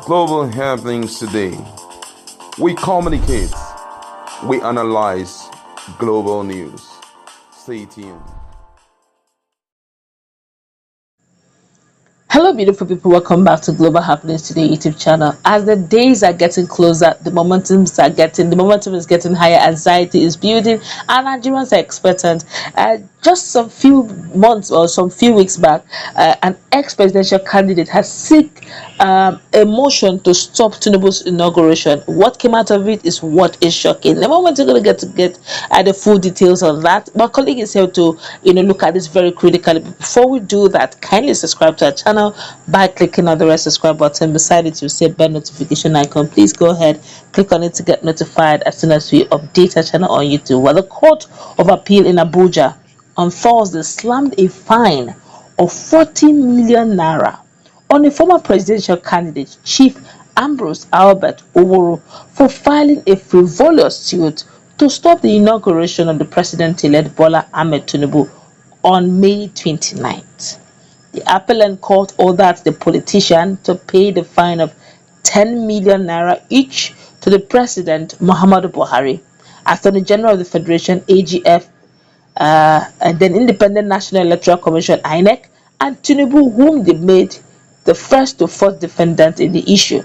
Global happenings today. We communicate, we analyze global news. Stay tuned. Hello, beautiful people. Welcome back to Global Happenings Today YouTube channel. As the days are getting closer, the momentum is getting higher, anxiety is building, and Nigerians are expectant. Just some few months or some few weeks back, an ex-presidential candidate has seek a motion to stop Tinubu's inauguration. What came out of it is what is shocking. The moment we're going to get the full details on that. My colleague is here to look at this very critically. But before we do that, kindly subscribe to our channel by clicking on the red subscribe button. Beside it, you'll see a bell notification icon. Please go ahead, click on it to get notified as soon as we update our channel on YouTube. Well, the Court of Appeal in Abuja on Thursday slammed a fine of 40 million naira on a former presidential candidate, Chief Ambrose Albert Owuru, for filing a frivolous suit to stop the inauguration of the president-elect Bola Ahmed Tinubu on May 29th. The appellant court ordered the politician to pay the fine of 10 million naira each to the president, Muhammadu Buhari, Attorney General of the Federation, AGF, and then Independent National Electoral Commission, INEC, and Tinubu, whom they made the first to fourth defendant in the issue.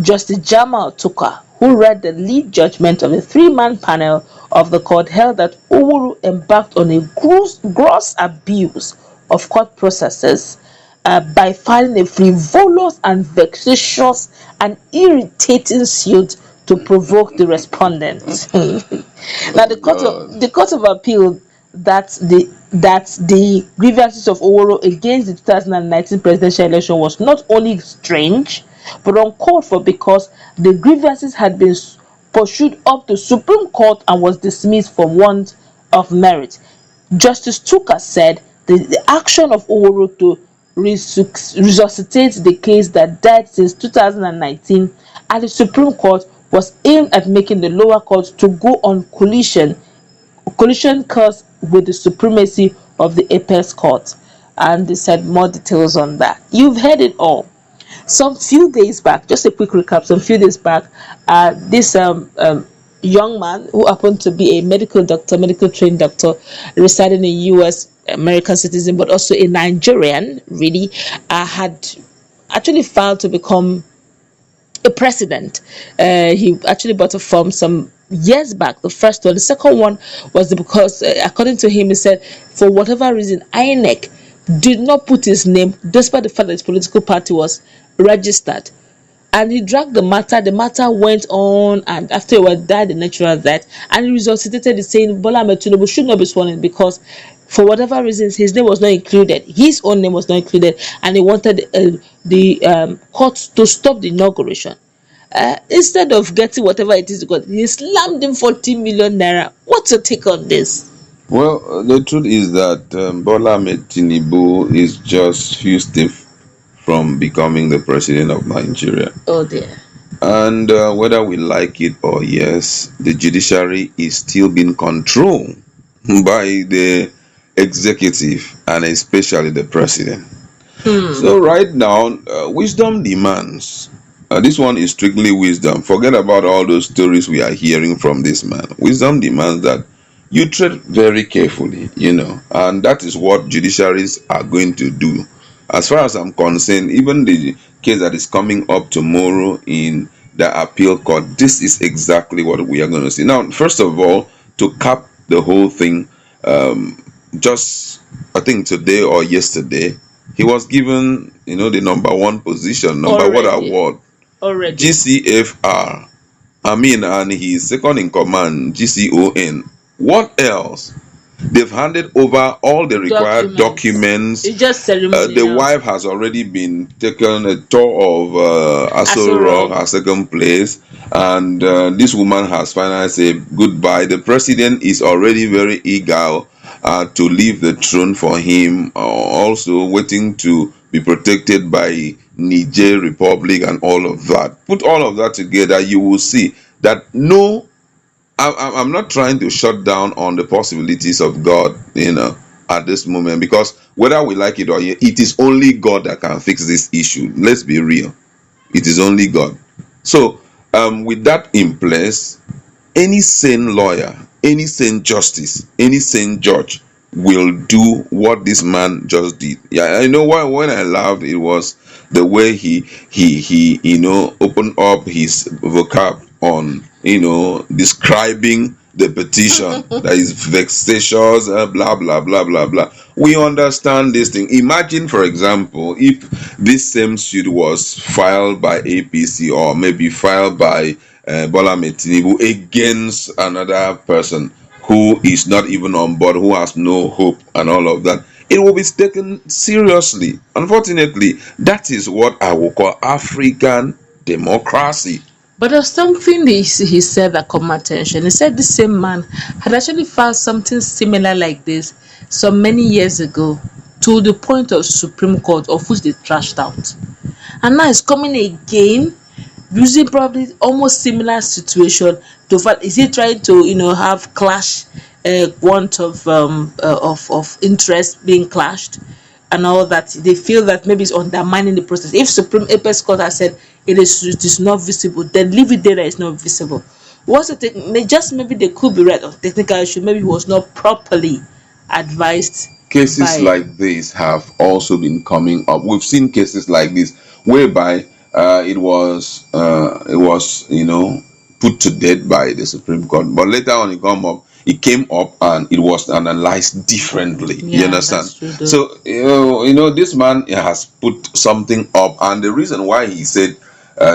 Justice Jamal Tuka, who read the lead judgment of the three-man panel of the court, held that Owuru embarked on a gross abuse of court processes by filing a frivolous and vexatious and irritating suit to provoke the respondent. Now, the court of appeal that the grievances of Owuru against the 2019 presidential election was not only strange but uncalled for, because the grievances had been pursued up to Supreme Court and was dismissed for want of merit. Justice Tuka said the action of Owuru to resuscitate the case that died since 2019 at the Supreme Court was aimed at making the lower court to go on collision course with the supremacy of the apex court. And they said more details on that. You've heard it all. Some few days back, just a quick recap, some few days back, this young man who happened to be a medical trained doctor residing in US, American citizen, but also a Nigerian, really, had actually filed to become a president. He actually bought a form some years back. The first one, the second one was because, according to him, he said for whatever reason, INEC did not put his name, despite the fact that his political party was registered. And he dragged the matter. The matter went on, and after he died the natural death, and he resuscitated it, saying Bola Ahmed Tinubu should not be sworn in because, for whatever reasons, his name was not included. His own name was not included, and he wanted the court to stop the inauguration. Instead of getting whatever it is, he slammed him 40 million naira. What's your take on this? Well, the truth is that Bola Ahmed Tinubu is just few steps from becoming the president of Nigeria. Oh dear. And whether we like it or yes, the judiciary is still being controlled by the executive and especially the president. So right now, wisdom demands. This one is strictly wisdom. Forget about all those stories we are hearing from this man. Wisdom demands that you tread very carefully, and that is what judiciaries are going to do. As far as I'm concerned, even the case that is coming up tomorrow in the appeal court, this is exactly what we are going to see. Now, first of all, to cap the whole thing, just I think today or yesterday, he was given, the number one position, number one award, already GCFR. And he's second in command, GCON. What else? They've handed over all the required documents. It's just ceremonial. The wife has already been taken a tour of Aso Rock, her second place, and this woman has finally said goodbye. The president is already very eager to leave the throne for him, also waiting to be protected by Niger Republic and all of that. Put all of that together, you will see that I'm not trying to shut down on the possibilities of God, at this moment, because whether we like it or not, it is only God that can fix this issue. Let's be real. It is only God. So, with that in place, any sane lawyer, any sane justice, any sane judge will do what this man just did. Yeah, I know why. When I laughed, it was the way he opened up his vocab on describing the petition that is vexatious, blah blah blah blah blah. We understand this thing. Imagine, for example, if this same suit was filed by APC, or maybe filed by Bola Ahmed Tinubu against another person who is not even on board, who has no hope, and all of that. It will be taken seriously. Unfortunately, that is what I will call African democracy. But there's something he said that caught my attention. He said the same man had actually filed something similar like this some many years ago, to the point of Supreme Court, of which they trashed out. And now it's coming again, using probably almost similar situation to file. Is he trying to have clash, want of interest being clashed, and all that? They feel that maybe it's undermining the process. If Supreme Apex Court has said it is not visible, then leave it there that it's not visible. What's the thing? Maybe they could be right on technical issue. Maybe he was not properly advised. Cases like this have also been coming up. We've seen cases like this whereby it was put to death by the Supreme Court, but later on it came up and it was analyzed differently. Yeah, you understand? that's true, though. So this man has put something up, and the reason why he said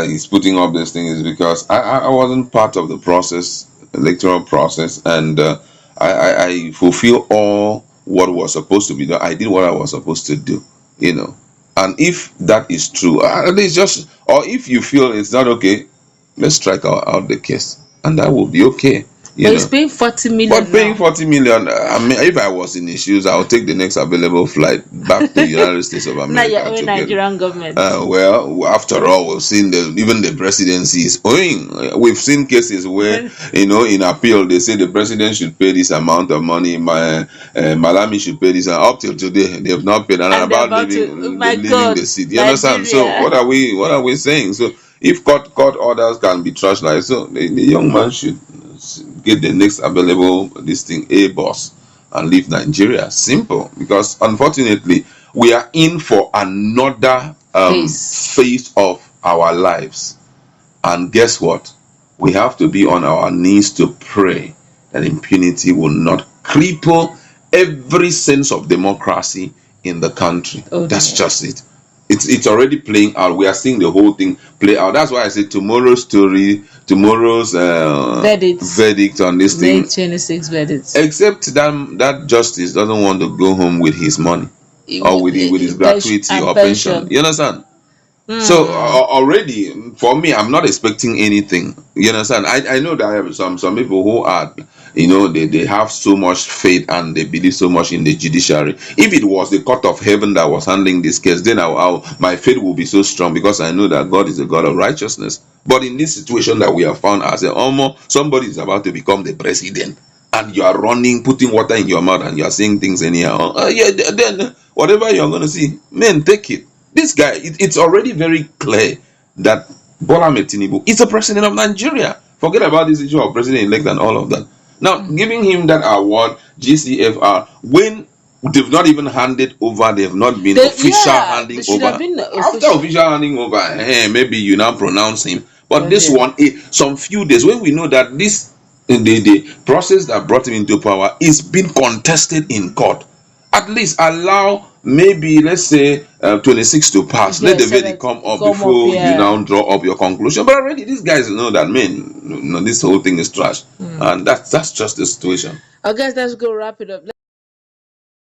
he's putting up this thing is because I wasn't part of the process, electoral process, and I fulfill all what was supposed to be done. I did what I was supposed to do, and if that is true, at least or if you feel it's not okay, let's strike out the case, and that will be okay. But he's paying 40 million. But paying now. 40 million, I mean, if I was in his shoes, I would take the next available flight back to the United States of America. Now you're owing Nigerian government. Well, after all, we've seen even the presidency is owing. We've seen cases where, in appeal, they say the president should pay this amount of money. Malami should pay this. And up till today, they have not paid. And about leaving the seat. You understand? So what are we saying? So if court orders can be trashed like so, the young man should get the next available A bus and leave Nigeria. Simple. Because unfortunately, we are in for another phase of our lives. And guess what? We have to be on our knees to pray that impunity will not cripple every sense of democracy in the country. That's just it. It's already playing out. We are seeing the whole thing play out. That's why I said tomorrow's verdict on this thing. May 26 verdict. Except that justice doesn't want to go home with his money or with his gratuity or pension. You understand? So already, for me, I'm not expecting anything. You understand? I know that I have some people who are, they have so much faith and they believe so much in the judiciary. If it was the court of heaven that was handling this case, then my faith will be so strong, because I know that God is a God of righteousness. But in this situation that we have found ourselves, somebody is about to become the president, and you are running, putting water in your mouth, and you are saying things anyhow. Then whatever you're going to see, man, take it. This guy, it's already very clear that Bola Ahmed Tinubu is the president of Nigeria. Forget about this issue of president-elect and all of that. Now, giving him that award, GCFR, when they've not even handed over, they have not been handing over. After official handing over, maybe you now pronounce him. But this one, some few days, when we know that the process that brought him into power is being contested in court, at least allow maybe, let's say, 26 to pass. Let the verdict come up before you now draw up your conclusion. But already these guys know that, man, this whole thing is trash. And that's just the situation. I guess let's go wrap it up.